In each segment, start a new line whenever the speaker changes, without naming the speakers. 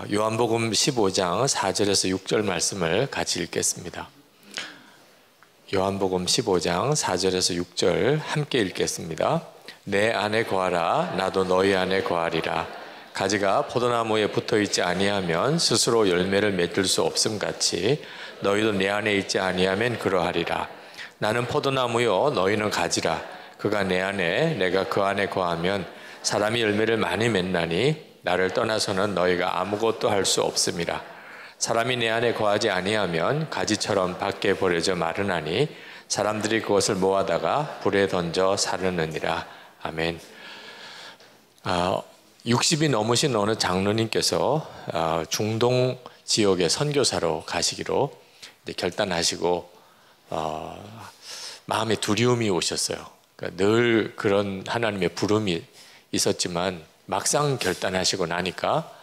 요한복음 15장 4절에서 6절 말씀을 같이 읽겠습니다. 요한복음 15장 4절에서 6절 함께 읽겠습니다. 내 안에 거하라 나도 너희 안에 거하리라. 가지가 포도나무에 붙어있지 아니하면 스스로 열매를 맺을 수 없음 같이 너희도 내 안에 있지 아니하면 그러하리라. 나는 포도나무요 너희는 가지라. 그가 내 안에 내가 그 안에 거하면 사람이 열매를 많이 맺나니 나를 떠나서는 너희가 아무것도 할 수 없음이라. 사람이 내 안에 거하지 아니하면 가지처럼 밖에 버려져 마르나니 사람들이 그것을 모아다가 불에 던져 사르느니라. 아멘. 60이 넘으신 어느 장로님께서 중동 지역의 선교사로 가시기로 결단하시고 마음에 두려움이 오셨어요. 그러니까 늘 그런 하나님의 부름이 있었지만 막상 결단하시고 나니까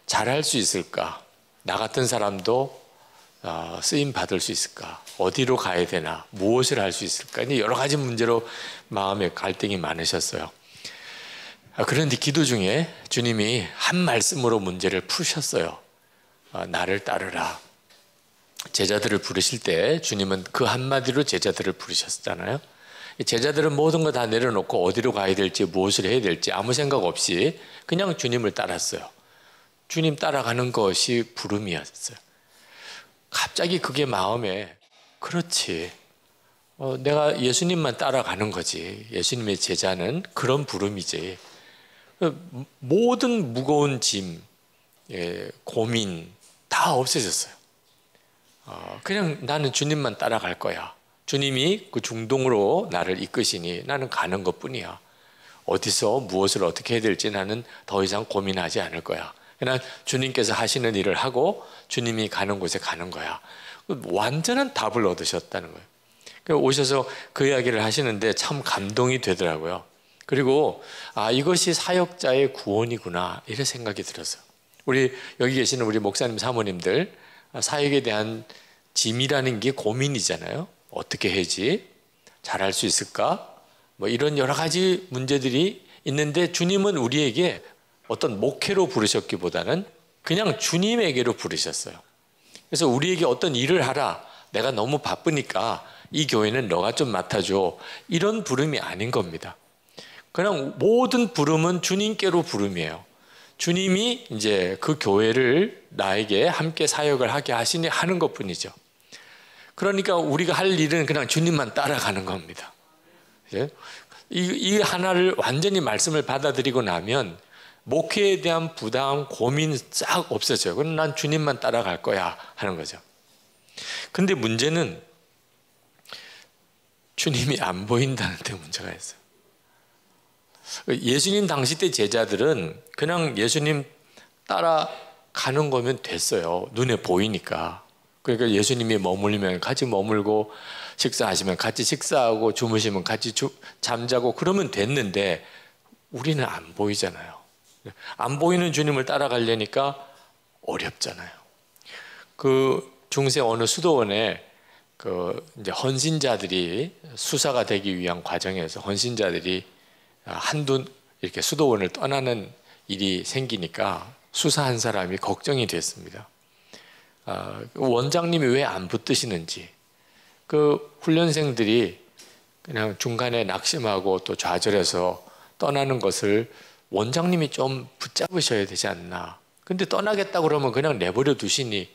잘할 수 있을까? 나 같은 사람도 쓰임 받을 수 있을까? 어디로 가야 되나? 무엇을 할 수 있을까? 여러 가지 문제로 마음에 갈등이 많으셨어요. 그런데 기도 중에 주님이 한 말씀으로 문제를 푸셨어요. 나를 따르라. 제자들을 부르실 때 주님은 그 한마디로 제자들을 부르셨잖아요. 제자들은 모든 거 다 내려놓고 어디로 가야 될지 무엇을 해야 될지 아무 생각 없이 그냥 주님을 따랐어요. 주님 따라가는 것이 부름이었어요. 갑자기 그게 마음에 그렇지. 내가 예수님만 따라가는 거지. 예수님의 제자는 그런 부름이지. 모든 무거운 짐, 고민 다 없어졌어요. 그냥 나는 주님만 따라갈 거야. 주님이 그 중동으로 나를 이끄시니 나는 가는 것뿐이야. 어디서 무엇을 어떻게 해야 될지 나는 더 이상 고민하지 않을 거야. 그냥 주님께서 하시는 일을 하고 주님이 가는 곳에 가는 거야. 완전한 답을 얻으셨다는 거예요. 오셔서 그 이야기를 하시는데 참 감동이 되더라고요. 그리고 이것이 사역자의 구원이구나 이런 생각이 들었어요. 우리 여기 계시는 우리 목사님 사모님들 사역에 대한 짐이라는 게 고민이잖아요. 어떻게 해야지? 잘할 수 있을까? 이런 여러 가지 문제들이 있는데 주님은 우리에게 어떤 목회로 부르셨기보다는 그냥 주님에게로 부르셨어요. 그래서 우리에게 어떤 일을 하라. 내가 너무 바쁘니까 이 교회는 너가 좀 맡아줘. 이런 부름이 아닌 겁니다. 그냥 모든 부름은 주님께로 부름이에요. 주님이 이제 그 교회를 나에게 함께 사역을 하게 하는 것뿐이죠. 그러니까 우리가 할 일은 그냥 주님만 따라가는 겁니다. 이 하나를 완전히 말씀을 받아들이고 나면 목회에 대한 부담, 고민 싹 없어져요. 그럼 난 주님만 따라갈 거야 하는 거죠. 근데 문제는 주님이 안 보인다는 데 문제가 있어요. 예수님 당시 때 제자들은 그냥 예수님 따라가는 거면 됐어요. 눈에 보이니까. 그러니까 예수님이 머물면 같이 머물고 식사하시면 같이 식사하고 주무시면 같이 잠자고 그러면 됐는데 우리는 안 보이잖아요. 안 보이는 주님을 따라가려니까 어렵잖아요. 그 중세 어느 수도원에 이제 헌신자들이 수사가 되기 위한 과정에서 헌신자들이 한두 이렇게 수도원을 떠나는 일이 생기니까 수사한 사람이 걱정이 됐습니다. 원장님이 왜 안 붙드시는지, 그 훈련생들이 그냥 중간에 낙심하고 또 좌절해서 떠나는 것을 원장님이 좀 붙잡으셔야 되지 않나. 근데 떠나겠다 그러면 그냥 내버려 두시니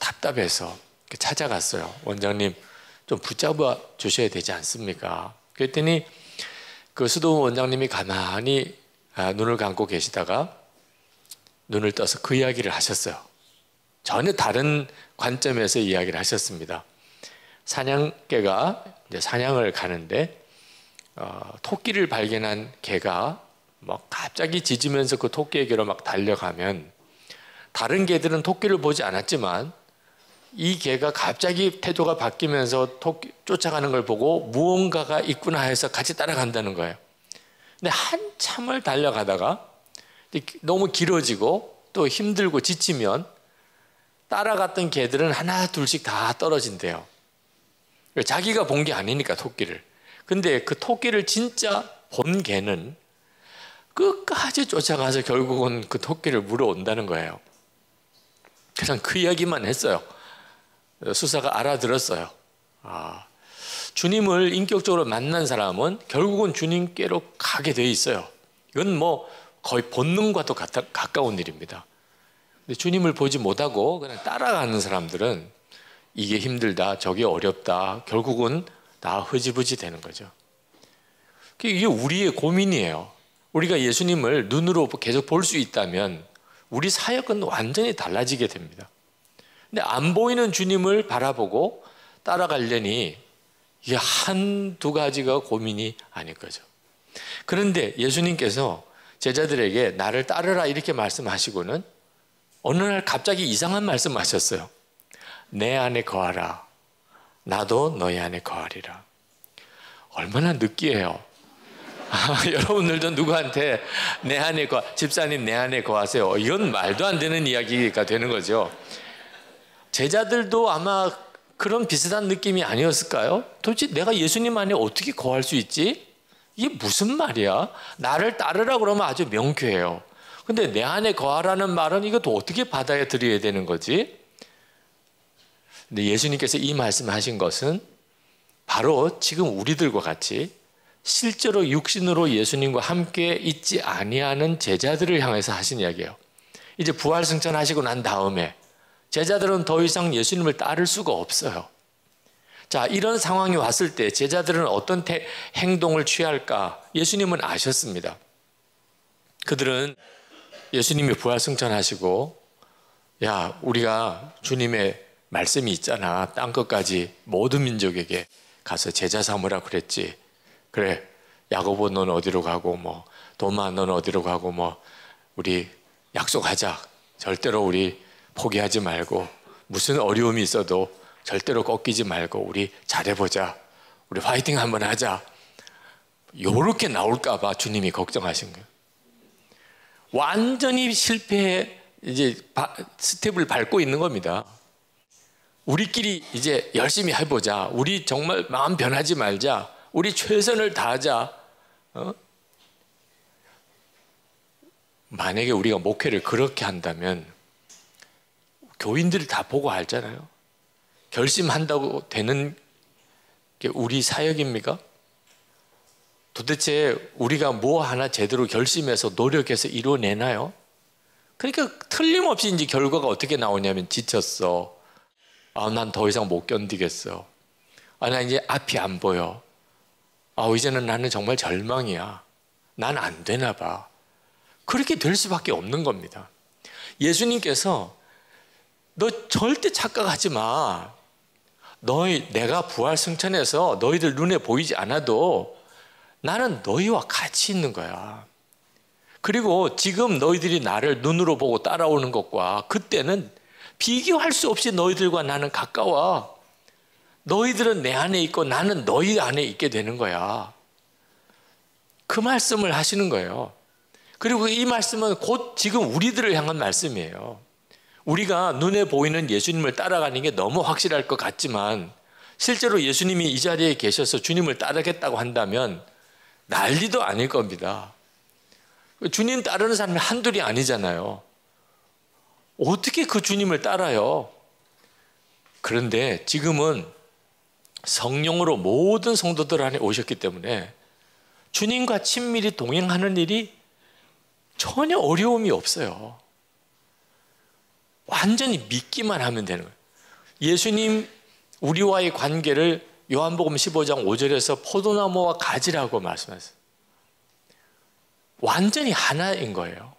답답해서 찾아갔어요. 원장님 좀 붙잡아 주셔야 되지 않습니까? 그랬더니 그 수도 원장님이 가만히 눈을 감고 계시다가 눈을 떠서 그 이야기를 하셨어요. 전혀 다른 관점에서 이야기를 하셨습니다. 사냥개가 이제 사냥을 가는데 토끼를 발견한 개가 갑자기 짖으면서 그 토끼에게로 막 달려가면 다른 개들은 토끼를 보지 않았지만 이 개가 갑자기 태도가 바뀌면서 토끼 쫓아가는 걸 보고 무언가가 있구나 해서 같이 따라간다는 거예요. 근데 한참을 달려가다가 너무 길어지고 또 힘들고 지치면 따라갔던 개들은 하나 둘씩 다 떨어진대요. 자기가 본 게 아니니까 토끼를. 근데 그 토끼를 진짜 본 개는 끝까지 쫓아가서 결국은 그 토끼를 물어온다는 거예요. 그냥 그 이야기만 했어요. 수사가 알아들었어요. 주님을 인격적으로 만난 사람은 결국은 주님께로 가게 돼 있어요. 이건 뭐 거의 본능과도 가까운 일입니다. 근데 주님을 보지 못하고 그냥 따라가는 사람들은 이게 힘들다, 저게 어렵다, 결국은 다 흐지부지 되는 거죠. 이게 우리의 고민이에요. 우리가 예수님을 눈으로 계속 볼 수 있다면 우리 사역은 완전히 달라지게 됩니다. 근데 안 보이는 주님을 바라보고 따라가려니 이게 한두 가지가 고민이 아닐 거죠. 그런데 예수님께서 제자들에게 나를 따르라 이렇게 말씀하시고는 어느 날 갑자기 이상한 말씀하셨어요. 내 안에 거하라. 나도 너희 안에 거하리라. 얼마나 느끼해요. 여러분들도 누구한테 내 안에 집사님 내 안에 거하세요. 이건 말도 안 되는 이야기가 되는 거죠. 제자들도 아마 그런 비슷한 느낌이 아니었을까요? 도대체 내가 예수님 안에 어떻게 거할 수 있지? 이게 무슨 말이야? 나를 따르라 그러면 아주 명쾌해요. 근데 내 안에 거하라는 말은 이것도 어떻게 받아들여야 되는 거지? 근데 예수님께서 이 말씀하신 것은 바로 지금 우리들과 같이 실제로 육신으로 예수님과 함께 있지 아니하는 제자들을 향해서 하신 이야기예요. 이제 부활승천하시고 난 다음에 제자들은 더 이상 예수님을 따를 수가 없어요. 자, 이런 상황이 왔을 때 제자들은 어떤 행동을 취할까? 예수님은 아셨습니다. 그들은 예수님이 부활승천하시고 야, 우리가 주님의 말씀이 있잖아. 땅 끝까지 모든 민족에게 가서 제자 삼으라 그랬지. 그래, 야고보 넌 어디로 가고 뭐 도마 넌 어디로 가고 뭐 우리 약속하자. 절대로 우리 포기하지 말고 무슨 어려움이 있어도 절대로 꺾이지 말고 우리 잘해보자. 우리 화이팅 한번 하자. 요렇게 나올까 봐 주님이 걱정하신 거예요. 완전히 실패해 이제 스텝을 밟고 있는 겁니다. 우리끼리 이제 열심히 해보자. 우리 정말 마음 변하지 말자. 우리 최선을 다하자. 만약에 우리가 목회를 그렇게 한다면 교인들이 다 보고 알잖아요. 결심한다고 되는 게 우리 사역입니까? 도대체 우리가 뭐 하나 제대로 결심해서 노력해서 이루어내나요? 그러니까 틀림없이 이제 결과가 어떻게 나오냐면 지쳤어. 난 더 이상 못 견디겠어. 나 이제 앞이 안 보여. 이제는 나는 정말 절망이야. 난 안 되나 봐. 그렇게 될 수밖에 없는 겁니다. 예수님께서 너 절대 착각하지 마. 내가 부활승천해서 너희들 눈에 보이지 않아도 나는 너희와 같이 있는 거야. 그리고 지금 너희들이 나를 눈으로 보고 따라오는 것과 그때는 비교할 수 없이 너희들과 나는 가까워. 너희들은 내 안에 있고 나는 너희 안에 있게 되는 거야. 그 말씀을 하시는 거예요. 그리고 이 말씀은 곧 지금 우리들을 향한 말씀이에요. 우리가 눈에 보이는 예수님을 따라가는 게 너무 확실할 것 같지만 실제로 예수님이 이 자리에 계셔서 주님을 따르겠다고 한다면 난리도 아닐 겁니다. 주님 따르는 사람이 한둘이 아니잖아요. 어떻게 그 주님을 따라요? 그런데 지금은 성령으로 모든 성도들 안에 오셨기 때문에 주님과 친밀히 동행하는 일이 전혀 어려움이 없어요. 완전히 믿기만 하면 되는 거예요. 예수님 우리와의 관계를 요한복음 15장 5절에서 포도나무와 가지라고 말씀하셨어요. 완전히 하나인 거예요.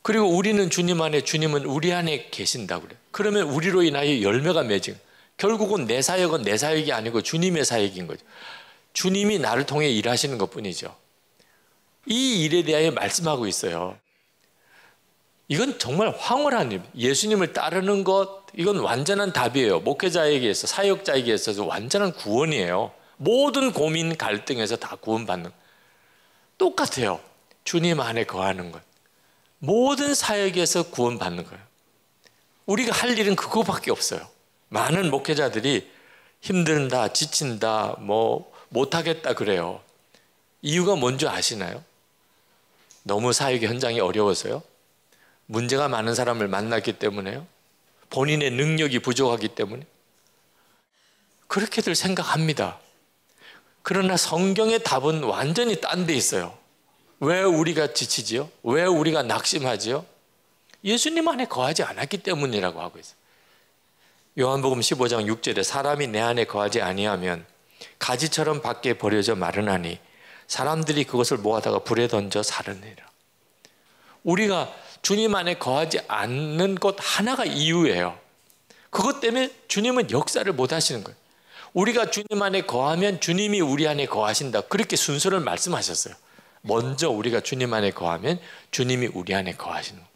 그리고 우리는 주님 안에, 주님은 우리 안에 계신다고 그래요. 그러면 우리로 인하여 열매가 맺은, 결국은 내 사역은 내 사역이 아니고 주님의 사역인 거죠. 주님이 나를 통해 일하시는 것뿐이죠. 이 일에 대하여 말씀하고 있어요. 이건 정말 황홀한 일. 예수님을 따르는 것, 이건 완전한 답이에요. 목회자에게 있어, 사역자에게 있어서 완전한 구원이에요. 모든 고민, 갈등에서 다 구원받는. 똑같아요. 주님 안에 거하는 것. 모든 사역에서 구원받는 거예요. 우리가 할 일은 그거밖에 없어요. 많은 목회자들이 힘든다, 지친다, 못하겠다 그래요. 이유가 뭔지 아시나요? 너무 사역의 현장이 어려워서요? 문제가 많은 사람을 만났기 때문에요? 본인의 능력이 부족하기 때문에 그렇게들 생각합니다. 그러나 성경의 답은 완전히 딴 데 있어요. 왜 우리가 지치지요? 왜 우리가 낙심하지요? 예수님 안에 거하지 않았기 때문이라고 하고 있어요. 요한복음 15장 6절에 사람이 내 안에 거하지 아니하면 가지처럼 밖에 버려져 마르나니 사람들이 그것을 모아다가 불에 던져 사르니라. 우리가 주님 안에 거하지 않는 것 하나가 이유예요. 그것 때문에 주님은 역사를 못 하시는 거예요. 우리가 주님 안에 거하면 주님이 우리 안에 거하신다. 그렇게 순서를 말씀하셨어요. 먼저 우리가 주님 안에 거하면 주님이 우리 안에 거하시는 거예요.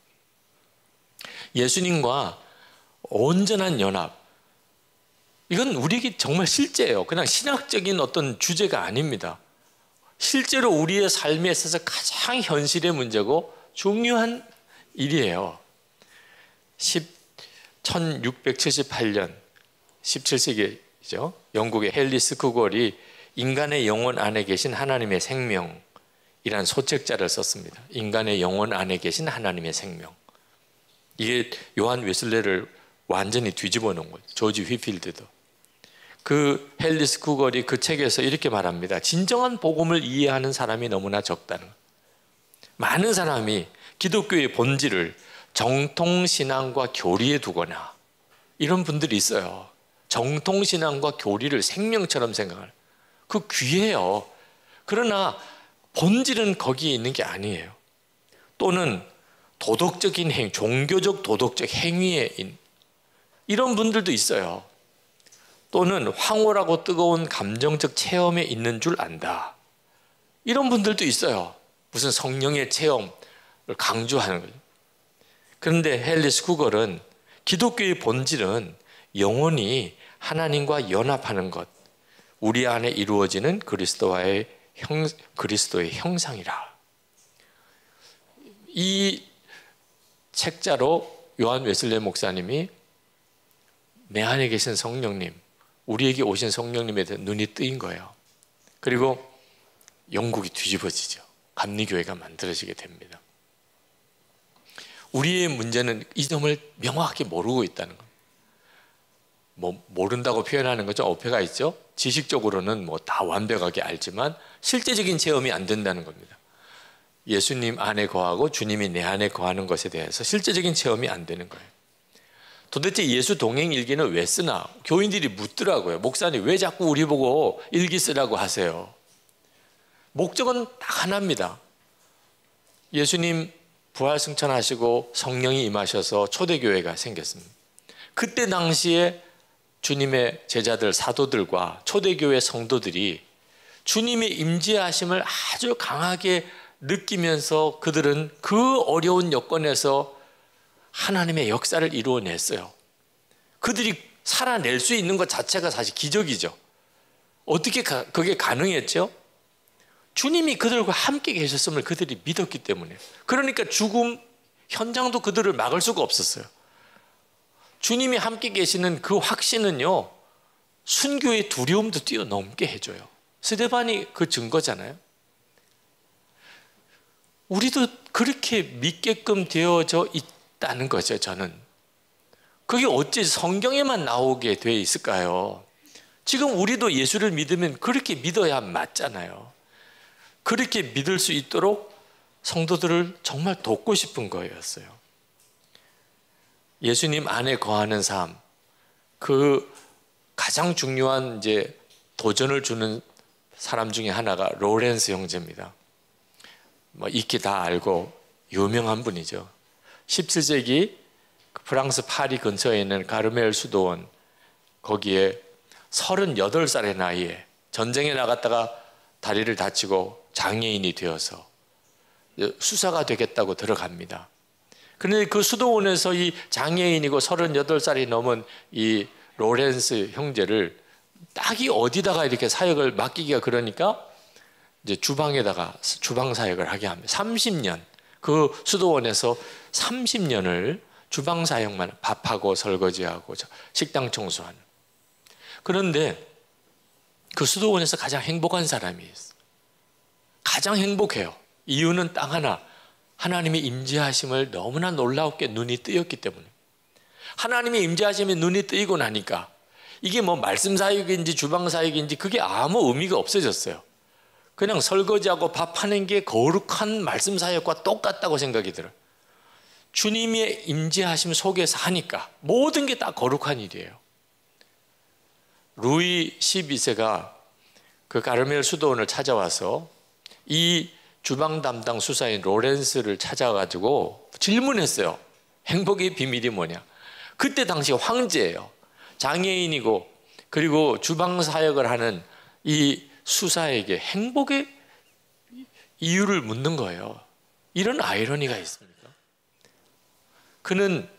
예수님과 온전한 연합, 이건 우리에게 정말 실제예요. 그냥 신학적인 어떤 주제가 아닙니다. 실제로 우리의 삶에 있어서 가장 현실의 문제고 중요한 일이에요. 1678년 17세기죠. 영국의 헨리 스쿠걸이 인간의 영혼 안에 계신 하나님의 생명이란 소책자를 썼습니다. 인간의 영혼 안에 계신 하나님의 생명. 이게 요한 웨슬레를 완전히 뒤집어 놓은 거죠. 조지 휘필드도. 그 헨리 스쿠걸이 그 책에서 이렇게 말합니다. 진정한 복음을 이해하는 사람이 너무나 적다는 거예요. 많은 사람이 기독교의 본질을 정통신앙과 교리에 두거나 이런 분들이 있어요. 정통신앙과 교리를 생명처럼 생각하는. 그 귀해요. 그러나 본질은 거기에 있는 게 아니에요. 또는 도덕적인 행위, 종교적 도덕적 행위에 이런 분들도 있어요. 또는 황홀하고 뜨거운 감정적 체험에 있는 줄 안다. 이런 분들도 있어요. 무슨 성령의 체험을 강조하는 거죠. 그런데 헨리 스쿠걸은 기독교의 본질은 영원히 하나님과 연합하는 것, 우리 안에 이루어지는 그리스도의 형상이라. 이 책자로 요한 웨슬레 목사님이 내 안에 계신 성령님, 우리에게 오신 성령님에 대해 눈이 뜨인 거예요. 그리고 영국이 뒤집어지죠. 감리교회가 만들어지게 됩니다. 우리의 문제는 이 점을 명확히 모르고 있다는 겁니다. 뭐 모른다고 표현하는 거죠. 어폐가 있죠. 지식적으로는 뭐 다 완벽하게 알지만 실제적인 체험이 안 된다는 겁니다. 예수님 안에 거하고 주님이 내 안에 거하는 것에 대해서 실제적인 체험이 안 되는 거예요. 도대체 예수 동행 일기는 왜 쓰나? 교인들이 묻더라고요. 목사님 왜 자꾸 우리 보고 일기 쓰라고 하세요? 목적은 딱 하나입니다. 예수님 부활 승천하시고 성령이 임하셔서 초대교회가 생겼습니다. 그때 당시에 주님의 제자들 사도들과 초대교회 성도들이 주님의 임재하심을 아주 강하게 느끼면서 그들은 그 어려운 여건에서 하나님의 역사를 이루어냈어요. 그들이 살아낼 수 있는 것 자체가 사실 기적이죠. 어떻게 그게 가능했죠? 주님이 그들과 함께 계셨음을 그들이 믿었기 때문에. 그러니까 죽음 현장도 그들을 막을 수가 없었어요. 주님이 함께 계시는 그 확신은요, 순교의 두려움도 뛰어넘게 해줘요. 스데반이 그 증거잖아요. 우리도 그렇게 믿게끔 되어져 있다는 거죠, 저는. 그게 어찌 성경에만 나오게 돼 있을까요? 지금 우리도 예수를 믿으면 그렇게 믿어야 맞잖아요. 그렇게 믿을 수 있도록 성도들을 정말 돕고 싶은 거였어요. 예수님 안에 거하는 삶, 그 가장 중요한 이제 도전을 주는 사람 중에 하나가 로렌스 형제입니다. 뭐 익히 다 알고 유명한 분이죠. 17세기 프랑스 파리 근처에 있는 가르멜 수도원, 거기에 38살의 나이에 전쟁에 나갔다가 다리를 다치고 장애인이 되어서 수사가 되겠다고 들어갑니다. 그런데 그 수도원에서 이 장애인이고 38살이 넘은 이 로렌스 형제를 딱이 어디다가 이렇게 사역을 맡기기가 그러니까 이제 주방에다가 주방 사역을 하게 합니다. 30년, 그 수도원에서 30년을 주방 사역만, 밥하고 설거지하고 식당 청소하는. 그런데 그 수도원에서 가장 행복한 사람이 있어요. 가장 행복해요. 이유는 딱 하나, 하나님의 임재하심을 너무나 놀랍게 눈이 뜨였기 때문에. 하나님의 임재하심에 눈이 뜨이고 나니까 이게 뭐 말씀 사역인지 주방 사역인지 그게 아무 의미가 없어졌어요. 그냥 설거지하고 밥하는 게 거룩한 말씀 사역과 똑같다고 생각이 들어요. 주님의 임재하심 속에서 하니까 모든 게 다 거룩한 일이에요. 루이 12세가 그 가르멜 수도원을 찾아와서 이 주방 담당 수사인 로렌스를 찾아가지고 질문했어요. 행복의 비밀이 뭐냐? 그때 당시 황제예요. 장애인이고 그리고 주방 사역을 하는 이 수사에게 행복의 이유를 묻는 거예요. 이런 아이러니가 있습니까? 그는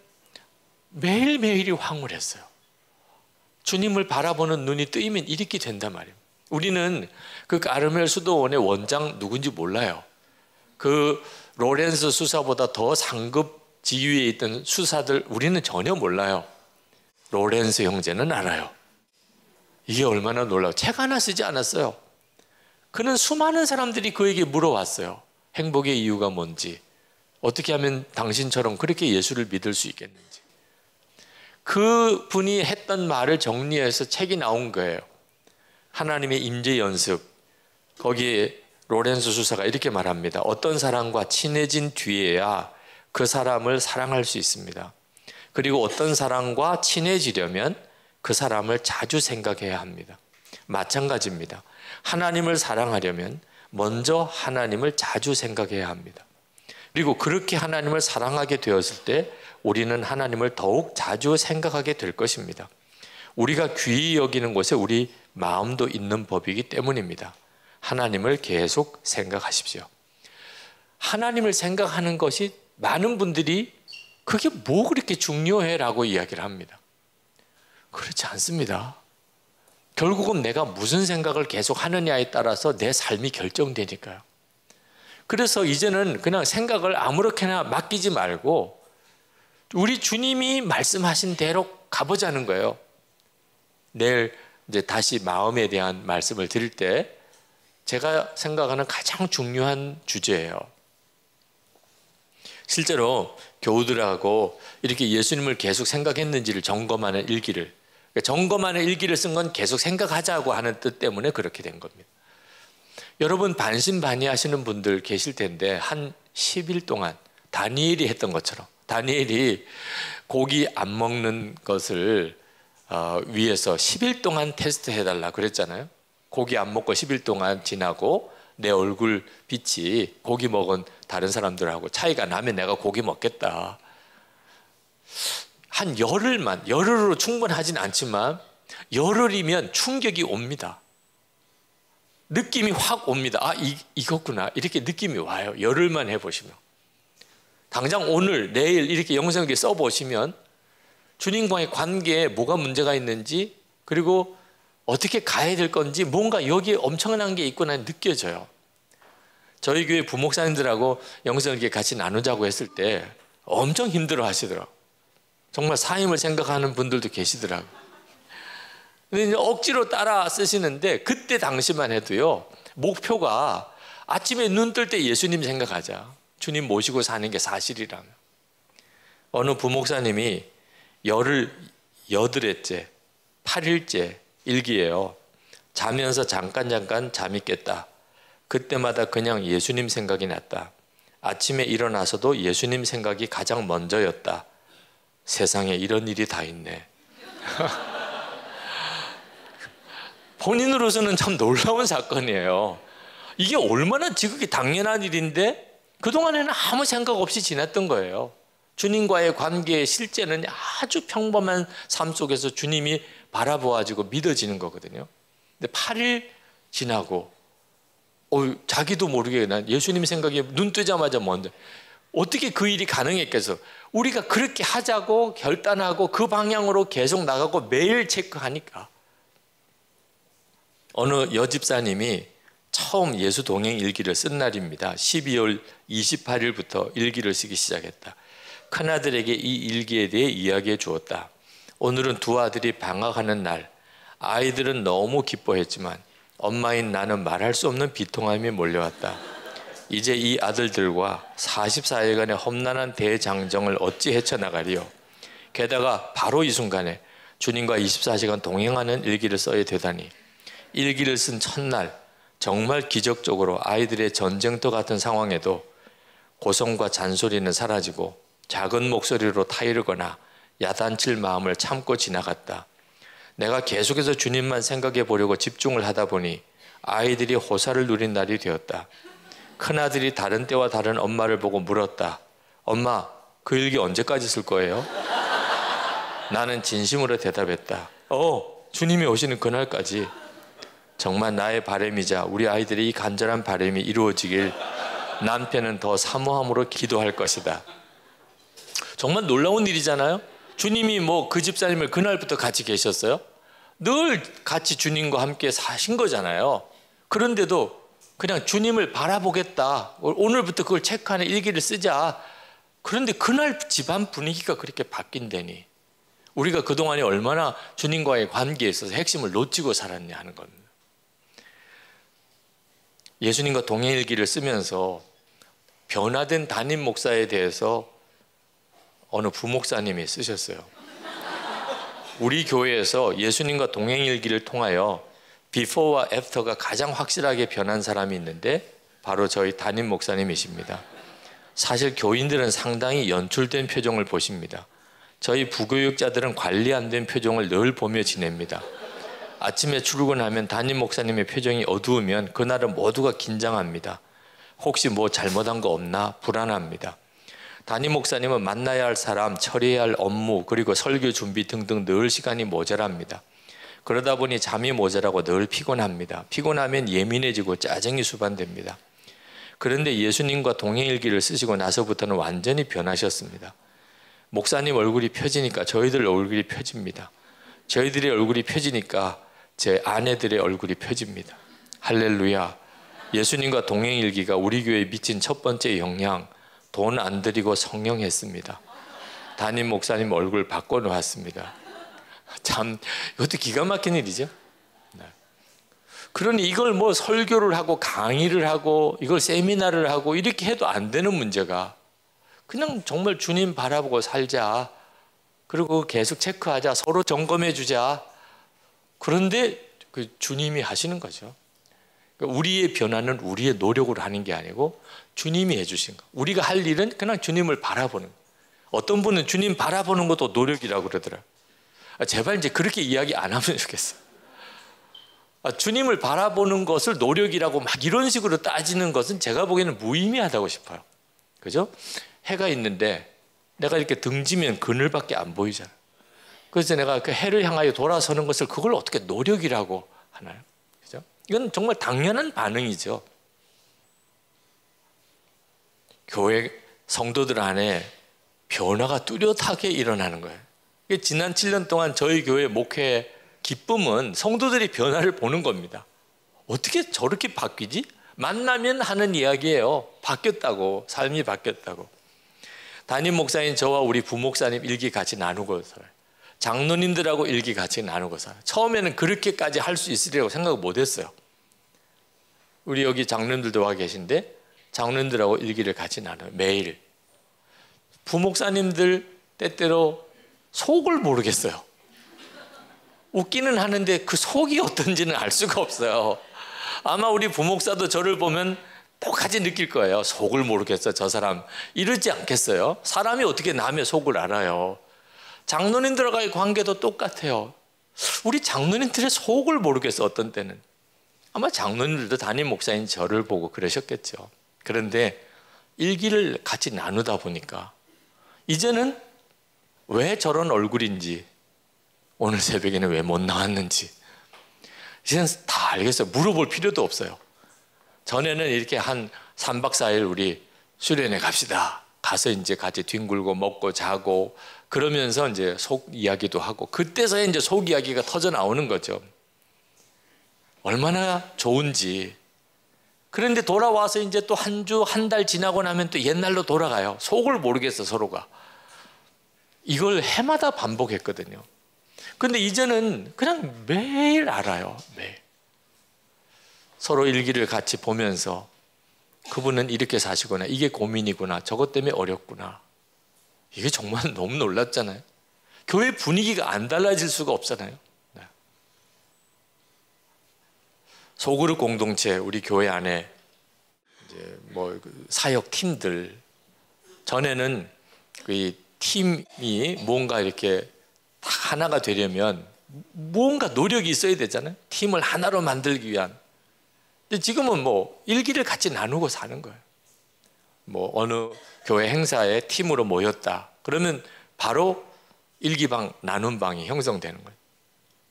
매일매일이 황홀했어요. 주님을 바라보는 눈이 뜨이면 이렇게 된단 말이에요. 우리는 그 가르멜 수도원의 원장 누군지 몰라요. 그 로렌스 수사보다 더 상급 지위에 있던 수사들 우리는 전혀 몰라요. 로렌스 형제는 알아요. 이게 얼마나 놀라워. 책 하나 쓰지 않았어요. 그는 수많은 사람들이 그에게 물어왔어요. 행복의 이유가 뭔지, 어떻게 하면 당신처럼 그렇게 예수를 믿을 수 있겠는지. 그 분이 했던 말을 정리해서 책이 나온 거예요. 하나님의 임재 연습. 거기에 로렌스 수사가 이렇게 말합니다. 어떤 사람과 친해진 뒤에야 그 사람을 사랑할 수 있습니다. 그리고 어떤 사람과 친해지려면 그 사람을 자주 생각해야 합니다. 마찬가지입니다. 하나님을 사랑하려면 먼저 하나님을 자주 생각해야 합니다. 그리고 그렇게 하나님을 사랑하게 되었을 때 우리는 하나님을 더욱 자주 생각하게 될 것입니다. 우리가 귀히 여기는 곳에 우리 마음도 있는 법이기 때문입니다. 하나님을 계속 생각하십시오. 하나님을 생각하는 것이 많은 분들이 그게 뭐 그렇게 중요해? 라고 이야기를 합니다. 그렇지 않습니다. 결국은 내가 무슨 생각을 계속 하느냐에 따라서 내 삶이 결정되니까요. 그래서 이제는 그냥 생각을 아무렇게나 맡기지 말고 우리 주님이 말씀하신 대로 가보자는 거예요. 내일 이제 다시 마음에 대한 말씀을 드릴 때 제가 생각하는 가장 중요한 주제예요. 실제로 교우들하고 이렇게 예수님을 계속 생각했는지를 점검하는 일기를, 점검하는 일기를 쓴 건 계속 생각하자고 하는 뜻 때문에 그렇게 된 겁니다. 여러분 반신반의하시는 분들 계실 텐데 한 10일 동안 다니엘이 했던 것처럼 다니엘이 고기 안 먹는 것을 위해서 10일 동안 테스트 해달라 그랬잖아요. 고기 안 먹고 10일 동안 지나고 내 얼굴 빛이 고기 먹은 다른 사람들하고 차이가 나면 내가 고기 먹겠다. 한 열흘만, 열흘로 충분하진 않지만 열흘이면 충격이 옵니다. 느낌이 확 옵니다. 아, 이거구나. 이렇게 느낌이 와요. 열흘만 해보시면. 당장 오늘, 내일 이렇게 영성기에 써보시면 주님과의 관계에 뭐가 문제가 있는지 그리고 어떻게 가야 될 건지 뭔가 여기에 엄청난 게 있구나 느껴져요. 저희 교회 부목사님들하고 영성기에 같이 나누자고 했을 때 엄청 힘들어 하시더라고요. 정말 사임을 생각하는 분들도 계시더라고요. 근데 이제 억지로 따라 쓰시는데 그때 당시만 해도요, 목표가 아침에 눈 뜰 때 예수님 생각하자. 주님 모시고 사는 게 사실이라면. 어느 부목사님이 열흘 8회째, 8일째 일기예요. 자면서 잠깐 잠이 깼다. 그때마다 그냥 예수님 생각이 났다. 아침에 일어나서도 예수님 생각이 가장 먼저였다. 세상에 이런 일이 다 있네. 본인으로서는 참 놀라운 사건이에요. 이게 얼마나 지극히 당연한 일인데 그동안에는 아무 생각 없이 지냈던 거예요. 주님과의 관계의 실제는 아주 평범한 삶 속에서 주님이 바라보아지고 믿어지는 거거든요. 근데 8일 지나고 자기도 모르게 난 예수님 생각이 눈 뜨자마자 먼저 어떻게 그 일이 가능했겠어? 우리가 그렇게 하자고 결단하고 그 방향으로 계속 나가고 매일 체크하니까. 어느 여집사님이 처음 예수 동행 일기를 쓴 날입니다. 12월 28일부터 일기를 쓰기 시작했다. 큰아들에게 이 일기에 대해 이야기해 주었다. 오늘은 두 아들이 방학하는 날. 아이들은 너무 기뻐했지만 엄마인 나는 말할 수 없는 비통함이 몰려왔다. 이제 이 아들들과 44일간의 험난한 대장정을 어찌 헤쳐나가리요. 게다가 바로 이 순간에 주님과 24시간 동행하는 일기를 써야 되다니. 일기를 쓴 첫날 정말 기적적으로 아이들의 전쟁터 같은 상황에도 고성과 잔소리는 사라지고 작은 목소리로 타이르거나 야단칠 마음을 참고 지나갔다. 내가 계속해서 주님만 생각해 보려고 집중을 하다 보니 아이들이 호사를 누린 날이 되었다. 큰아들이 다른 때와 다른 엄마를 보고 물었다. 엄마, 그 일기 언제까지 쓸 거예요? 나는 진심으로 대답했다. 주님이 오시는 그날까지. 정말 나의 바람이자 우리 아이들의 이 간절한 바람이 이루어지길 남편은 더 사모함으로 기도할 것이다. 정말 놀라운 일이잖아요. 주님이 뭐 그 집사님을 그날부터 같이 계셨어요? 늘 같이 주님과 함께 사신 거잖아요. 그런데도 그냥 주님을 바라보겠다. 오늘부터 그걸 체크하는 일기를 쓰자. 그런데 그날 집안 분위기가 그렇게 바뀐다니. 우리가 그동안에 얼마나 주님과의 관계에 있어서 핵심을 놓치고 살았냐 하는 겁니다. 예수님과 동행일기를 쓰면서 변화된 담임 목사에 대해서 어느 부목사님이 쓰셨어요. 우리 교회에서 예수님과 동행일기를 통하여 비포와 애프터가 가장 확실하게 변한 사람이 있는데 바로 저희 담임 목사님이십니다. 사실 교인들은 상당히 연출된 표정을 보십니다. 저희 부교육자들은 관리 안 된 표정을 늘 보며 지냅니다. 아침에 출근하면 담임 목사님의 표정이 어두우면 그날은 모두가 긴장합니다. 혹시 뭐 잘못한 거 없나 불안합니다. 담임 목사님은 만나야 할 사람, 처리해야 할 업무, 그리고 설교 준비 등등 늘 시간이 모자랍니다. 그러다 보니 잠이 모자라고 늘 피곤합니다. 피곤하면 예민해지고 짜증이 수반됩니다. 그런데 예수님과 동행일기를 쓰시고 나서부터는 완전히 변하셨습니다. 목사님 얼굴이 펴지니까 저희들 얼굴이 펴집니다. 저희들의 얼굴이 펴지니까 제 아내들의 얼굴이 펴집니다. 할렐루야. 예수님과 동행일기가 우리 교회에 미친 첫 번째 영향, 돈 안 들이고 성령했습니다. 담임 목사님 얼굴 바꿔놓았습니다. 참 이것도 기가 막힌 일이죠. 그러니 이걸 뭐 설교를 하고 강의를 하고 이걸 세미나를 하고 이렇게 해도 안 되는 문제가 그냥 정말 주님 바라보고 살자. 그리고 계속 체크하자. 서로 점검해 주자. 그런데 그 주님이 하시는 거죠. 우리의 변화는 우리의 노력으로 하는 게 아니고 주님이 해주신 거. 우리가 할 일은 그냥 주님을 바라보는 거. 어떤 분은 주님 바라보는 것도 노력이라고 그러더라. 제발 이제 그렇게 이야기 안 하면 좋겠어요. 주님을 바라보는 것을 노력이라고 막 이런 식으로 따지는 것은 제가 보기에는 무의미하다고 싶어요. 그죠? 해가 있는데 내가 이렇게 등지면 그늘밖에 안 보이잖아요. 그래서 내가 그 해를 향하여 돌아서는 것을 그걸 어떻게 노력이라고 하나요? 그죠? 이건 정말 당연한 반응이죠. 교회 성도들 안에 변화가 뚜렷하게 일어나는 거예요. 지난 7년 동안 저희 교회 목회의 기쁨은 성도들이 변화를 보는 겁니다. 어떻게 저렇게 바뀌지? 만나면 하는 이야기예요. 바뀌었다고, 삶이 바뀌었다고. 담임 목사인 저와 우리 부목사님 일기 같이 나누고 살아요. 장로님들하고 일기 같이 나누고 살아요. 처음에는 그렇게까지 할 수 있으리라고 생각 못 했어요. 우리 여기 장로님들도 와 계신데 장로님들하고 일기를 같이 나눠요. 매일. 부목사님들 때때로 속을 모르겠어요. 웃기는 하는데 그 속이 어떤지는 알 수가 없어요. 아마 우리 부목사도 저를 보면 똑같이 느낄 거예요. 속을 모르겠어 저 사람. 이러지 않겠어요? 사람이 어떻게 남의 속을 알아요? 장로님들과의 관계도 똑같아요. 우리 장로님들의 속을 모르겠어 어떤 때는. 아마 장로님들도 담임 목사인 저를 보고 그러셨겠죠. 그런데 일기를 같이 나누다 보니까 이제는 왜 저런 얼굴인지, 오늘 새벽에는 왜 못 나왔는지 이제는 다 알겠어요. 물어볼 필요도 없어요. 전에는 이렇게 한 3박 4일 우리 수련회 갑시다. 가서 이제 같이 뒹굴고 먹고 자고 그러면서 이제 속 이야기도 하고 그때서야 이제 속 이야기가 터져 나오는 거죠. 얼마나 좋은지. 그런데 돌아와서 이제 또 한 주, 한 달 지나고 나면 또 옛날로 돌아가요. 속을 모르겠어 서로가. 이걸 해마다 반복했거든요. 근데 이제는 그냥 매일 알아요. 매일. 서로 일기를 같이 보면서 그분은 이렇게 사시구나. 이게 고민이구나. 저것 때문에 어렵구나. 이게 정말 너무 놀랐잖아요. 교회 분위기가 안 달라질 수가 없잖아요. 네. 소그룹 공동체, 우리 교회 안에 이제 뭐 사역 팀들, 전에는 그 팀이 뭔가 이렇게 다 하나가 되려면 뭔가 노력이 있어야 되잖아요. 팀을 하나로 만들기 위한. 근데 지금은 뭐 일기를 같이 나누고 사는 거예요. 뭐 어느 교회 행사에 팀으로 모였다. 그러면 바로 일기방 나눈 방이 형성되는 거예요.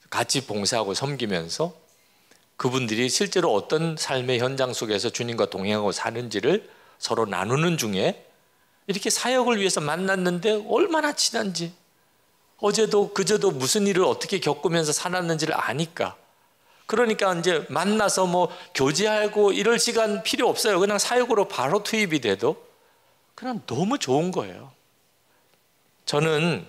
같이 봉사하고 섬기면서 그분들이 실제로 어떤 삶의 현장 속에서 주님과 동행하고 사는지를 서로 나누는 중에 이렇게 사역을 위해서 만났는데 얼마나 친한지, 어제도 그제도 무슨 일을 어떻게 겪으면서 살았는지를 아니까. 그러니까 이제 만나서 뭐 교제하고 이럴 시간 필요 없어요. 그냥 사역으로 바로 투입이 돼도 그냥 너무 좋은 거예요. 저는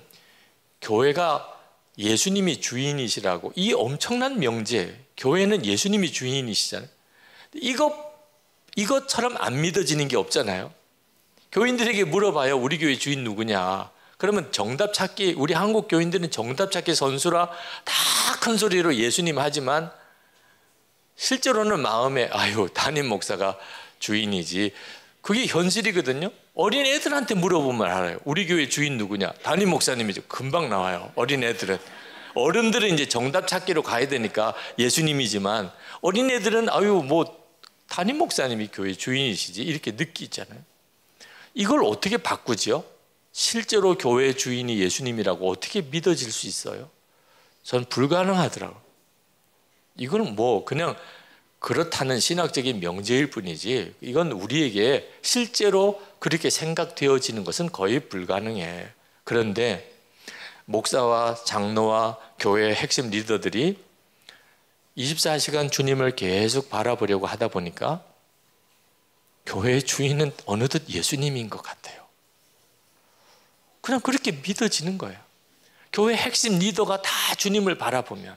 교회가 예수님이 주인이시라고, 이 엄청난 명제, 교회는 예수님이 주인이시잖아요. 이것처럼 안 믿어지는 게 없잖아요. 교인들에게 물어봐요. 우리 교회 주인 누구냐? 그러면 정답 찾기, 우리 한국 교인들은 정답 찾기 선수라 다 큰 소리로 예수님 하지만 실제로는 마음에 아유 담임 목사가 주인이지. 그게 현실이거든요. 어린 애들한테 물어보면 알아요. 우리 교회 주인 누구냐? 담임 목사님이죠. 금방 나와요. 어린 애들은. 어른들은 이제 정답 찾기로 가야 되니까 예수님이지만 어린 애들은 아유 뭐 담임 목사님이 교회 주인이시지 이렇게 느끼잖아요. 이걸 어떻게 바꾸지요? 실제로 교회 주인이 예수님이라고 어떻게 믿어질 수 있어요? 전 불가능하더라고요. 이건 뭐 그냥 그렇다는 신학적인 명제일 뿐이지 이건 우리에게 실제로 그렇게 생각되어지는 것은 거의 불가능해. 그런데 목사와 장로와 교회의 핵심 리더들이 24시간 주님을 계속 바라보려고 하다 보니까 교회의 주인은 어느덧 예수님인 것 같아요. 그냥 그렇게 믿어지는 거예요. 교회 핵심 리더가 다 주님을 바라보면,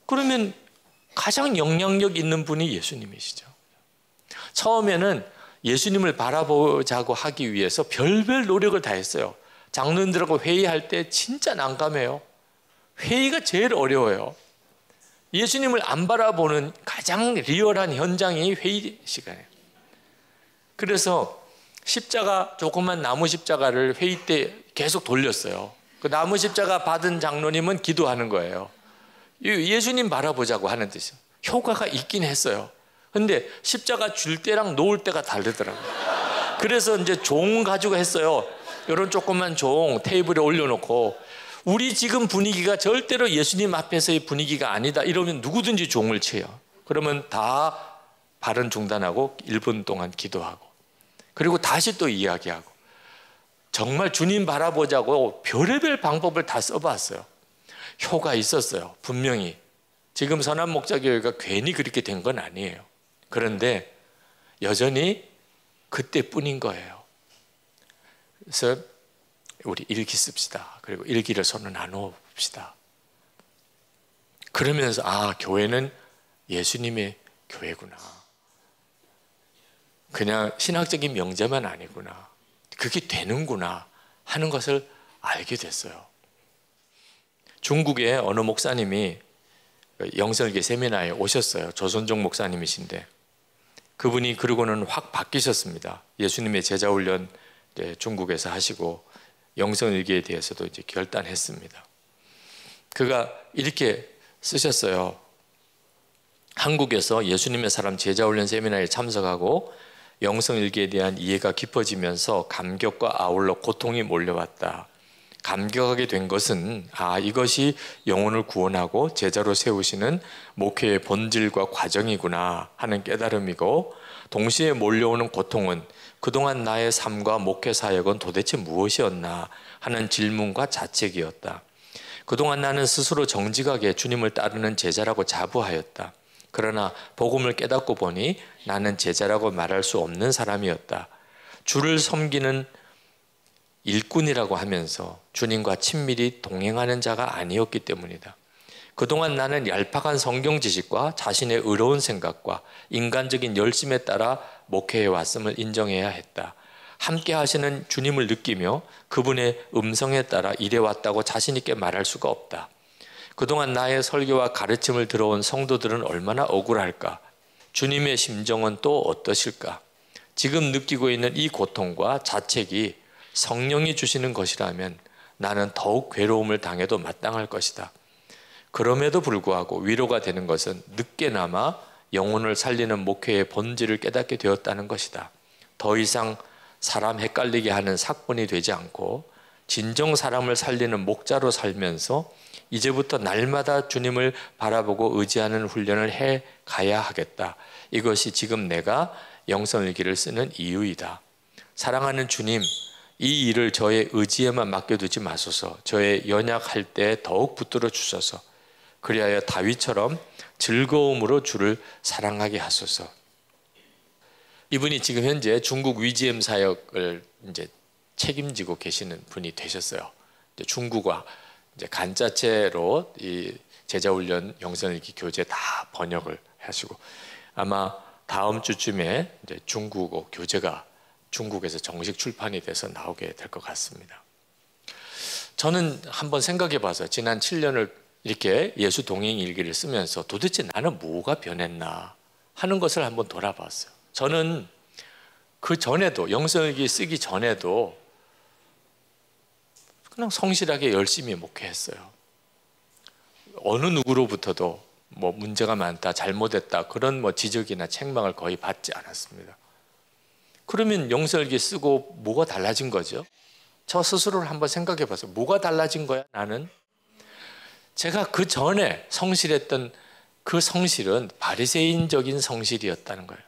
그러면 가장 영향력 있는 분이 예수님이시죠. 처음에는 예수님을 바라보자고 하기 위해서 별별 노력을 다 했어요. 장로님들하고 회의할 때 진짜 난감해요. 회의가 제일 어려워요. 예수님을 안 바라보는 가장 리얼한 현장이 회의 시간이에요. 그래서 십자가, 조그만 나무 십자가를 회의 때 계속 돌렸어요. 그 나무 십자가 받은 장로님은 기도하는 거예요. 예수님 바라보자고 하는 뜻이에요. 효과가 있긴 했어요. 근데 십자가 줄 때랑 놓을 때가 다르더라고요. 그래서 이제 종 가지고 했어요. 이런 조그만 종 테이블에 올려놓고, 우리 지금 분위기가 절대로 예수님 앞에서의 분위기가 아니다 이러면 누구든지 종을 쳐요. 그러면 다 발언 중단하고 1분 동안 기도하고, 그리고 다시 또 이야기하고, 정말 주님 바라보자고 별의별 방법을 다 써봤어요. 효과 있었어요. 분명히. 지금 선한목자교회가 괜히 그렇게 된 건 아니에요. 그런데 여전히 그때뿐인 거예요. 그래서 우리 일기 씁시다. 그리고 일기를 서로 나누어 봅시다. 그러면서 아, 교회는 예수님의 교회구나. 그냥 신학적인 명제만 아니구나. 그게 되는구나 하는 것을 알게 됐어요. 중국의 어느 목사님이 영설계 세미나에 오셨어요. 조선족 목사님이신데 그분이 그러고는 확 바뀌셨습니다. 예수님의 제자훈련 중국에서 하시고 영성일기에 대해서도 이제 결단했습니다. 그가 이렇게 쓰셨어요. 한국에서 예수님의 사람 제자훈련 세미나에 참석하고 영성일기에 대한 이해가 깊어지면서 감격과 아울러 고통이 몰려왔다. 감격하게 된 것은 이것이 영혼을 구원하고 제자로 세우시는 목회의 본질과 과정이구나 하는 깨달음이고, 동시에 몰려오는 고통은 그동안 나의 삶과 목회 사역은 도대체 무엇이었나 하는 질문과 자책이었다. 그동안 나는 스스로 정직하게 주님을 따르는 제자라고 자부하였다. 그러나 복음을 깨닫고 보니 나는 제자라고 말할 수 없는 사람이었다. 주를 섬기는 일꾼이라고 하면서 주님과 친밀히 동행하는 자가 아니었기 때문이다. 그동안 나는 얄팍한 성경 지식과 자신의 의로운 생각과 인간적인 열심에 따라 목회해 왔음을 인정해야 했다. 함께 하시는 주님을 느끼며 그분의 음성에 따라 이래왔다고 자신 있게 말할 수가 없다. 그동안 나의 설교와 가르침을 들어온 성도들은 얼마나 억울할까? 주님의 심정은 또 어떠실까? 지금 느끼고 있는 이 고통과 자책이 성령이 주시는 것이라면 나는 더욱 괴로움을 당해도 마땅할 것이다. 그럼에도 불구하고 위로가 되는 것은 늦게나마 영혼을 살리는 목회의 본질을 깨닫게 되었다는 것이다. 더 이상 사람 헷갈리게 하는 삭본이 되지 않고 진정 사람을 살리는 목자로 살면서 이제부터 날마다 주님을 바라보고 의지하는 훈련을 해 가야 하겠다. 이것이 지금 내가 영성일기를 쓰는 이유이다. 사랑하는 주님, 이 일을 저의 의지에만 맡겨두지 마소서. 저의 연약할 때 더욱 붙들어 주소서. 그리하여 다윗처럼 즐거움으로 주를 사랑하게 하소서. 이분이 지금 현재 중국 위지엠 사역을 이제 책임지고 계시는 분이 되셨어요. 이제 중국어 이제 간자체로 이 제자훈련 영성일기 교재 다 번역을 하시고 아마 다음 주쯤에 이제 중국어 교재가 중국에서 정식 출판이 돼서 나오게 될 것 같습니다. 저는 한번 생각해 봐서 지난 7년을 이렇게 예수 동행 일기를 쓰면서 도대체 나는 뭐가 변했나 하는 것을 한번 돌아봤어요. 저는 그 전에도 영성일기 쓰기 전에도 그냥 성실하게 열심히 목회했어요. 어느 누구로부터도 뭐 문제가 많다, 잘못했다 그런 뭐 지적이나 책망을 거의 받지 않았습니다. 그러면 영성일기 쓰고 뭐가 달라진 거죠? 저 스스로를 한번 생각해 봤어요. 뭐가 달라진 거야 나는? 제가 그 전에 성실했던 그 성실은 바리새인적인 성실이었다는 거예요.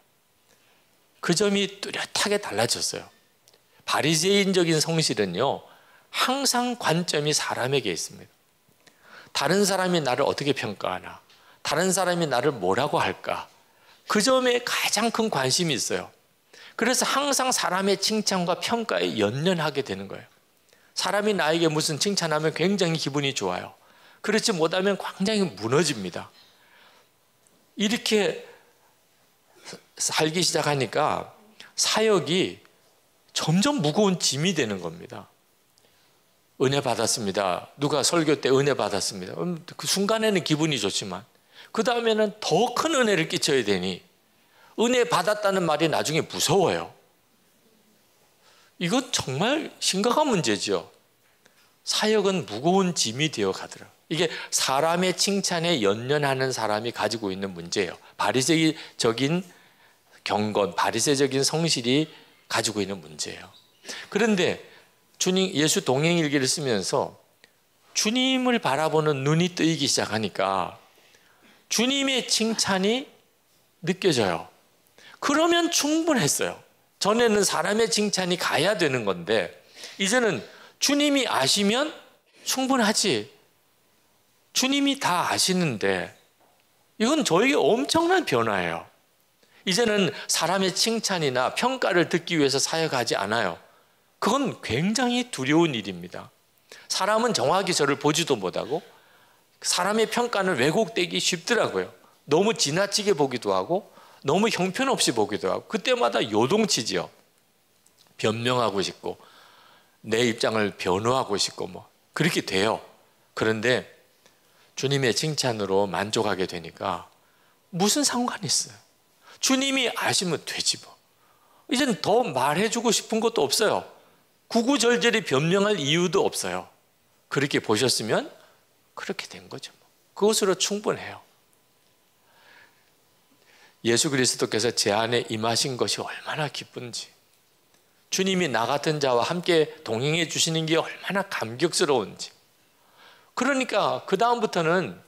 그 점이 뚜렷하게 달라졌어요. 바리새인적인 성실은요, 항상 관점이 사람에게 있습니다. 다른 사람이 나를 어떻게 평가하나, 다른 사람이 나를 뭐라고 할까, 그 점에 가장 큰 관심이 있어요. 그래서 항상 사람의 칭찬과 평가에 연연하게 되는 거예요. 사람이 나에게 무슨 칭찬하면 굉장히 기분이 좋아요. 그렇지 못하면 굉장히 무너집니다. 이렇게 살기 시작하니까 사역이 점점 무거운 짐이 되는 겁니다. 은혜 받았습니다. 누가 설교 때 은혜 받았습니다. 그 순간에는 기분이 좋지만 그 다음에는 더 큰 은혜를 끼쳐야 되니 은혜 받았다는 말이 나중에 무서워요. 이건 정말 심각한 문제죠. 사역은 무거운 짐이 되어 가더라고요. 이게 사람의 칭찬에 연연하는 사람이 가지고 있는 문제예요. 바리새적인 경건, 바리새적인 성실이 가지고 있는 문제예요. 그런데 주님 예수 동행일기를 쓰면서 주님을 바라보는 눈이 뜨이기 시작하니까 주님의 칭찬이 느껴져요. 그러면 충분했어요. 전에는 사람의 칭찬이 가야 되는 건데 이제는 주님이 아시면 충분하지. 주님이 다 아시는데 이건 저에게 엄청난 변화예요. 이제는 사람의 칭찬이나 평가를 듣기 위해서 사역하지 않아요. 그건 굉장히 두려운 일입니다. 사람은 정확히 저를 보지도 못하고 사람의 평가는 왜곡되기 쉽더라고요. 너무 지나치게 보기도 하고 너무 형편없이 보기도 하고 그때마다 요동치지요. 변명하고 싶고 내 입장을 변호하고 싶고 뭐 그렇게 돼요. 그런데 주님의 칭찬으로 만족하게 되니까 무슨 상관이 있어요. 주님이 아시면 되지 뭐. 이제는 더 말해주고 싶은 것도 없어요. 구구절절히 변명할 이유도 없어요. 그렇게 보셨으면 그렇게 된 거죠. 그것으로 충분해요. 예수 그리스도께서 제 안에 임하신 것이 얼마나 기쁜지, 주님이 나 같은 자와 함께 동행해 주시는 게 얼마나 감격스러운지. 그러니까 그 다음부터는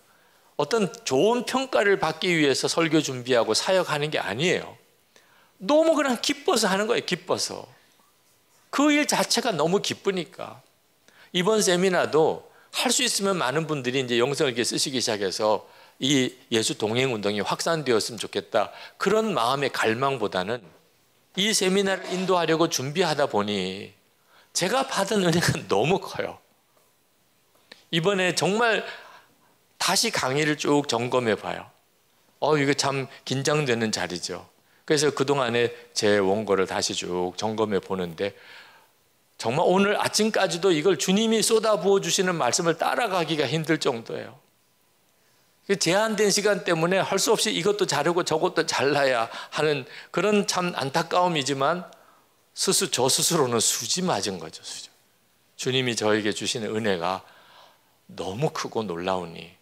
어떤 좋은 평가를 받기 위해서 설교 준비하고 사역하는 게 아니에요. 너무 그냥 기뻐서 하는 거예요. 기뻐서. 그 일 자체가 너무 기쁘니까. 이번 세미나도 할 수 있으면 많은 분들이 이제 영성을 이렇게 쓰시기 시작해서 이 예수 동행 운동이 확산되었으면 좋겠다. 그런 마음의 갈망보다는 이 세미나를 인도하려고 준비하다 보니 제가 받은 은혜가 너무 커요. 이번에 정말 다시 강의를 쭉 점검해 봐요. 이거 참 긴장되는 자리죠. 그래서 그동안에 제 원고를 다시 쭉 점검해 보는데 정말 오늘 아침까지도 이걸 주님이 쏟아부어 주시는 말씀을 따라가기가 힘들 정도예요. 제한된 시간 때문에 할 수 없이 이것도 자르고 저것도 잘라야 하는 그런 참 안타까움이지만 저 스스로는 수지 맞은 거죠. 수지. 주님이 저에게 주시는 은혜가 너무 크고 놀라우니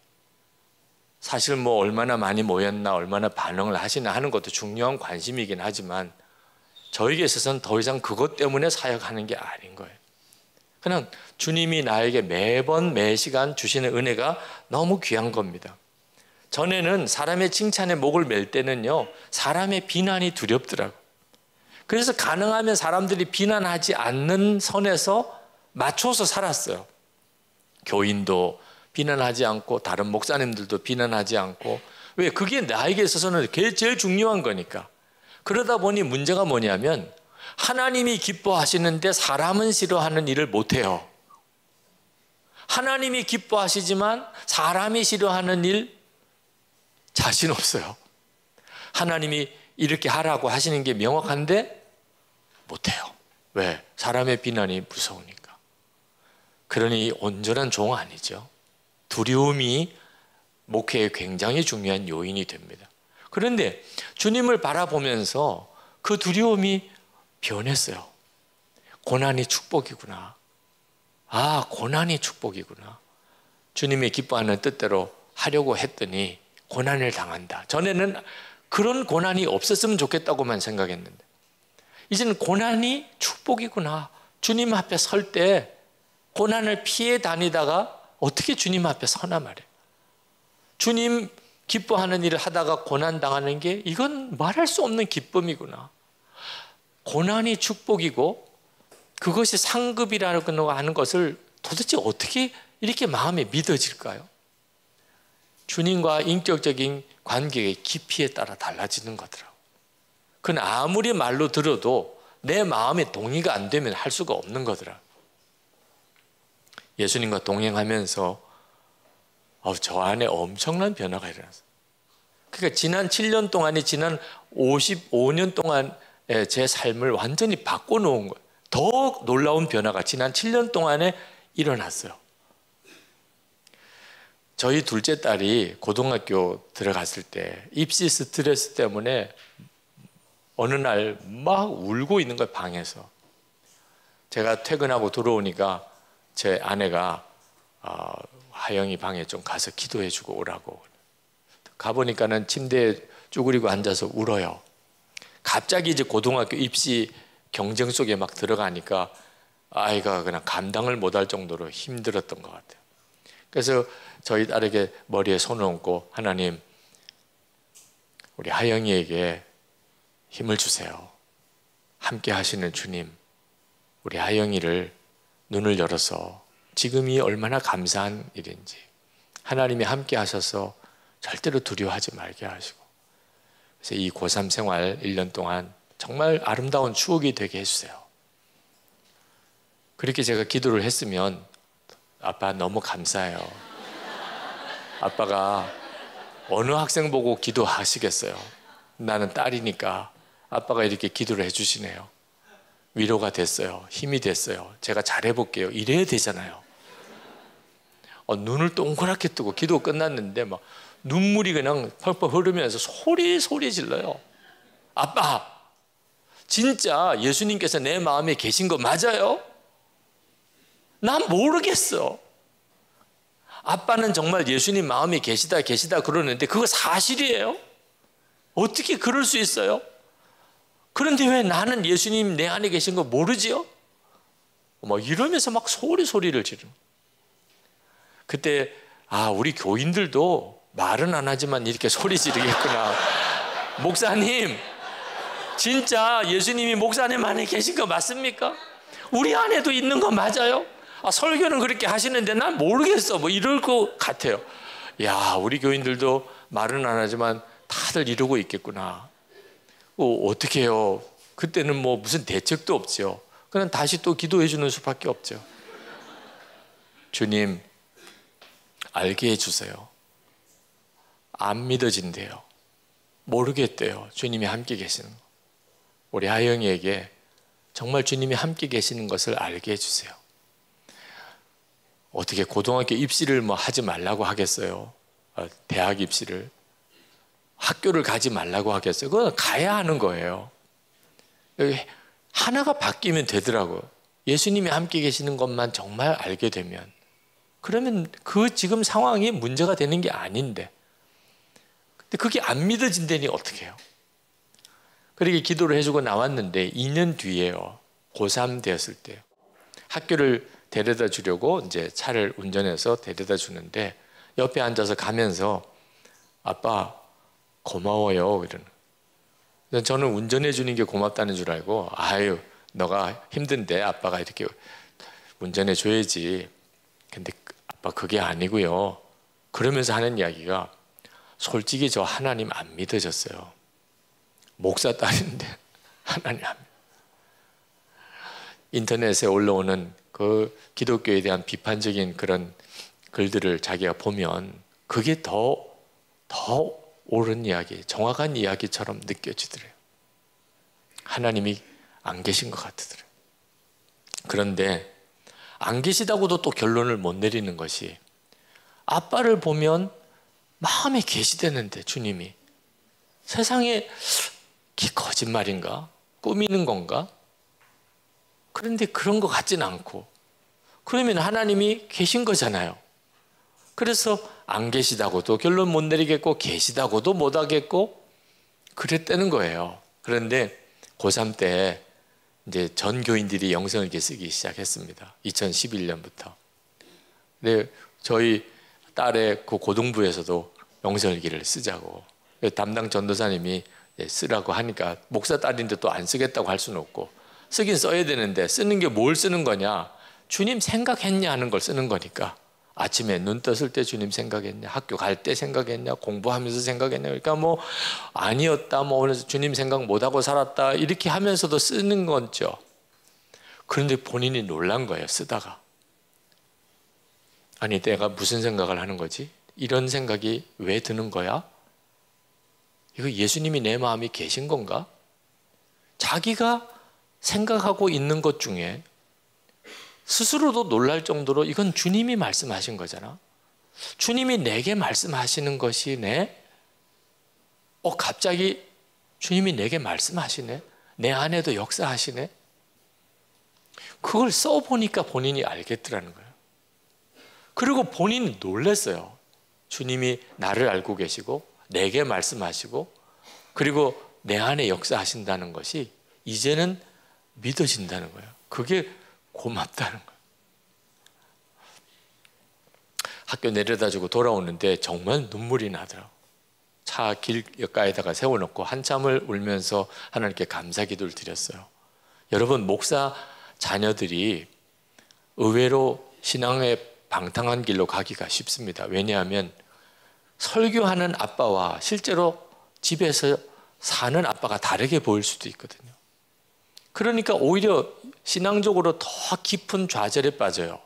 사실 뭐 얼마나 많이 모였나 얼마나 반응을 하시나 하는 것도 중요한 관심이긴 하지만 저에게 있어서는 더 이상 그것 때문에 사역하는 게 아닌 거예요. 그냥 주님이 나에게 매번 매 시간 주시는 은혜가 너무 귀한 겁니다. 전에는 사람의 칭찬에 목을 맬 때는요, 사람의 비난이 두렵더라고요. 그래서 가능하면 사람들이 비난하지 않는 선에서 맞춰서 살았어요. 교인도 비난하지 않고 다른 목사님들도 비난하지 않고. 왜? 그게 나에게 있어서는 제일 중요한 거니까. 그러다 보니 문제가 뭐냐면 하나님이 기뻐하시는데 사람은 싫어하는 일을 못해요. 하나님이 기뻐하시지만 사람이 싫어하는 일 자신 없어요. 하나님이 이렇게 하라고 하시는 게 명확한데 못해요. 왜? 사람의 비난이 무서우니까. 그러니 온전한 종 아니죠. 두려움이 목회에 굉장히 중요한 요인이 됩니다. 그런데 주님을 바라보면서 그 두려움이 변했어요. 고난이 축복이구나. 아, 고난이 축복이구나. 주님이 기뻐하는 뜻대로 하려고 했더니 고난을 당한다. 전에는 그런 고난이 없었으면 좋겠다고만 생각했는데 이제는 고난이 축복이구나. 주님 앞에 설 때 고난을 피해 다니다가 어떻게 주님 앞에 서나 말이에요. 주님 기뻐하는 일을 하다가 고난 당하는 게 이건 말할 수 없는 기쁨이구나. 고난이 축복이고 그것이 상급이라고 하는 것을 도대체 어떻게 이렇게 마음에 믿어질까요? 주님과 인격적인 관계의 깊이에 따라 달라지는 거더라고요. 그건 아무리 말로 들어도 내 마음에 동의가 안 되면 할 수가 없는 거더라고요. 예수님과 동행하면서 저 안에 엄청난 변화가 일어났어요. 그러니까 지난 7년 동안이 지난 55년 동안 제 삶을 완전히 바꿔놓은 거예요. 더 놀라운 변화가 지난 7년 동안에 일어났어요. 저희 둘째 딸이 고등학교 들어갔을 때 입시 스트레스 때문에 어느 날 막 울고 있는 거예요, 방에서. 제가 퇴근하고 들어오니까 제 아내가 하영이 방에 좀 가서 기도해 주고 오라고. 가보니까는 침대에 쭈그리고 앉아서 울어요. 갑자기 이제 고등학교 입시 경쟁 속에 막 들어가니까 아이가 그냥 감당을 못할 정도로 힘들었던 것 같아요. 그래서 저희 딸에게 머리에 손을 얹고 하나님, 우리 하영이에게 힘을 주세요. 함께 하시는 주님, 우리 하영이를 눈을 열어서 지금이 얼마나 감사한 일인지 하나님이 함께 하셔서 절대로 두려워하지 말게 하시고, 그래서 이 고3 생활 1년 동안 정말 아름다운 추억이 되게 해주세요. 그렇게 제가 기도를 했으면 아빠 너무 감사해요. 아빠가 어느 학생 보고 기도하시겠어요. 나는 딸이니까 아빠가 이렇게 기도를 해주시네요. 위로가 됐어요. 힘이 됐어요. 제가 잘해볼게요. 이래야 되잖아요. 눈을 동그랗게 뜨고 기도 끝났는데 막 눈물이 그냥 펄펄 흐르면서 소리 질러요. 아빠, 진짜 예수님께서 내 마음에 계신 거 맞아요? 난 모르겠어. 아빠는 정말 예수님 마음에 계시다 그러는데 그거 사실이에요? 어떻게 그럴 수 있어요? 그런데 왜 나는 예수님 내 안에 계신 거 모르지요? 막 이러면서 막 소리를 지르는. 그때 우리 교인들도 말은 안 하지만 이렇게 소리 지르겠구나. 목사님, 진짜 예수님이 목사님 안에 계신 거 맞습니까? 우리 안에도 있는 거 맞아요? 설교는 그렇게 하시는데 난 모르겠어. 뭐 이럴 것 같아요. 야, 우리 교인들도 말은 안 하지만 다들 이러고 있겠구나. 어떻게 해요? 그때는 뭐 무슨 대책도 없죠. 그냥 다시 또 기도해 주는 수밖에 없죠. 주님, 알게 해주세요. 안 믿어진대요. 모르겠대요. 주님이 함께 계시는 거. 우리 하영이에게 정말 주님이 함께 계시는 것을 알게 해주세요. 어떻게 고등학교 입시를 뭐 하지 말라고 하겠어요? 대학 입시를. 학교를 가지 말라고 하겠어요? 그건 가야 하는 거예요. 하나가 바뀌면 되더라고요. 예수님이 함께 계시는 것만 정말 알게 되면. 그러면 그 지금 상황이 문제가 되는 게 아닌데. 근데 그게 안 믿어진다니 어떻게 해요? 그렇게 기도를 해주고 나왔는데 2년 뒤에요. 고3 되었을 때 학교를 데려다 주려고 이제 차를 운전해서 데려다 주는데 옆에 앉아서 가면서 아빠 고마워요 이러는. 저는 운전해 주는 게 고맙다는 줄 알고 아유 너가 힘든데 아빠가 이렇게 운전해 줘야지. 근데 아빠 그게 아니고요. 그러면서 하는 이야기가 솔직히 저 하나님 안 믿어졌어요. 목사 딸인데 하나님 안 믿어. 인터넷에 올라오는 그 기독교에 대한 비판적인 그런 글들을 자기가 보면 그게 더 옳은 이야기, 정확한 이야기처럼 느껴지더래요. 하나님이 안 계신 것 같더래요. 그런데 안 계시다고도 또 결론을 못 내리는 것이 아빠를 보면 마음에 계시다는데 주님이 세상에 그게 거짓말인가? 꾸미는 건가? 그런데 그런 것 같지는 않고 그러면 하나님이 계신 거잖아요. 그래서 안 계시다고도 결론 못 내리겠고 계시다고도 못 하겠고 그랬다는 거예요. 그런데 고3 때 이제 전 교인들이 영성일기 쓰기 시작했습니다. 2011년부터. 근데 저희 딸의 그 고등부에서도 영성일기를 쓰자고 담당 전도사님이 쓰라고 하니까 목사 딸인데 또 안 쓰겠다고 할 수는 없고 쓰긴 써야 되는데 쓰는 게 뭘 쓰는 거냐? 주님 생각했냐 하는 걸 쓰는 거니까 아침에 눈 떴을 때 주님 생각했냐? 학교 갈 때 생각했냐? 공부하면서 생각했냐? 그러니까 뭐 아니었다, 뭐 오늘 주님 생각 못하고 살았다 이렇게 하면서도 쓰는 거죠. 그런데 본인이 놀란 거예요. 쓰다가. 아니 내가 무슨 생각을 하는 거지? 이런 생각이 왜 드는 거야? 이거 예수님이 내 마음에 계신 건가? 자기가 생각하고 있는 것 중에 스스로도 놀랄 정도로 이건 주님이 말씀하신 거잖아. 주님이 내게 말씀하시는 것이 갑자기 주님이 내게 말씀하시네. 내 안에도 역사하시네. 그걸 써보니까 본인이 알겠더라는 거예요. 그리고 본인이 놀랐어요. 주님이 나를 알고 계시고 내게 말씀하시고 그리고 내 안에 역사하신다는 것이 이제는 믿어진다는 거예요. 그게 고맙다는 거예요. 학교 내려다주고 돌아오는데 정말 눈물이 나더라고요. 차 길가에다가 세워놓고 한참을 울면서 하나님께 감사 기도를 드렸어요. 여러분 목사 자녀들이 의외로 신앙의 방탕한 길로 가기가 쉽습니다. 왜냐하면 설교하는 아빠와 실제로 집에서 사는 아빠가 다르게 보일 수도 있거든요. 그러니까 오히려 신앙적으로 더 깊은 좌절에 빠져요.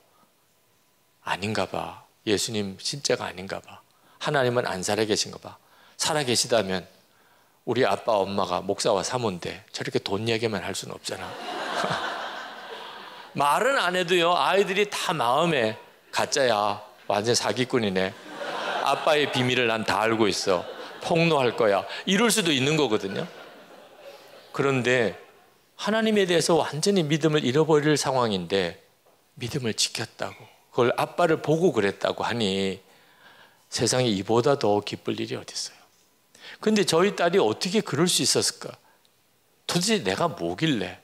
아닌가 봐. 예수님 진짜가 아닌가 봐. 하나님은 안 살아계신가 봐. 살아계시다면 우리 아빠 엄마가 목사와 사모인데 저렇게 돈 얘기만 할 수는 없잖아. 말은 안 해도요 아이들이 다 마음에 가짜야. 완전 사기꾼이네. 아빠의 비밀을 난 다 알고 있어. 폭로할 거야. 이럴 수도 있는 거거든요. 그런데 하나님에 대해서 완전히 믿음을 잃어버릴 상황인데 믿음을 지켰다고 그걸 아빠를 보고 그랬다고 하니 세상에 이보다 더 기쁠 일이 어디 있어요. 근데 저희 딸이 어떻게 그럴 수 있었을까? 도대체 내가 뭐길래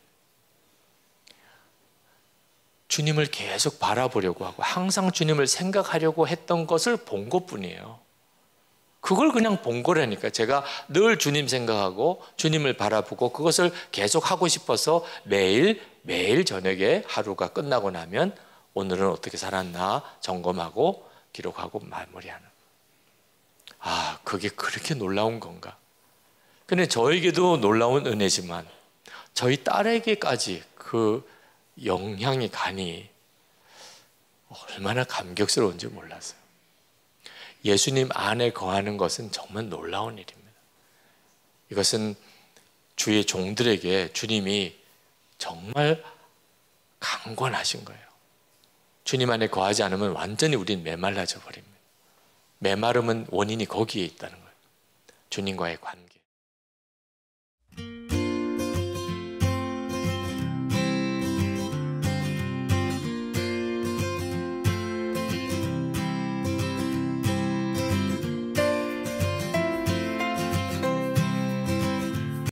주님을 계속 바라보려고 하고 항상 주님을 생각하려고 했던 것을 본 것뿐이에요. 그걸 그냥 본 거라니까. 제가 늘 주님 생각하고 주님을 바라보고 그것을 계속 하고 싶어서 매일 저녁에 하루가 끝나고 나면 오늘은 어떻게 살았나 점검하고 기록하고 마무리하는. 그게 그렇게 놀라운 건가? 근데 저에게도 놀라운 은혜지만 저희 딸에게까지 그 영향이 가니 얼마나 감격스러운지 몰랐어요. 예수님 안에 거하는 것은 정말 놀라운 일입니다. 이것은 주의 종들에게 주님이 정말 강권하신 거예요. 주님 안에 거하지 않으면 완전히 우린 메말라져 버립니다. 메마름은 원인이 거기에 있다는 거예요. 주님과의 관계.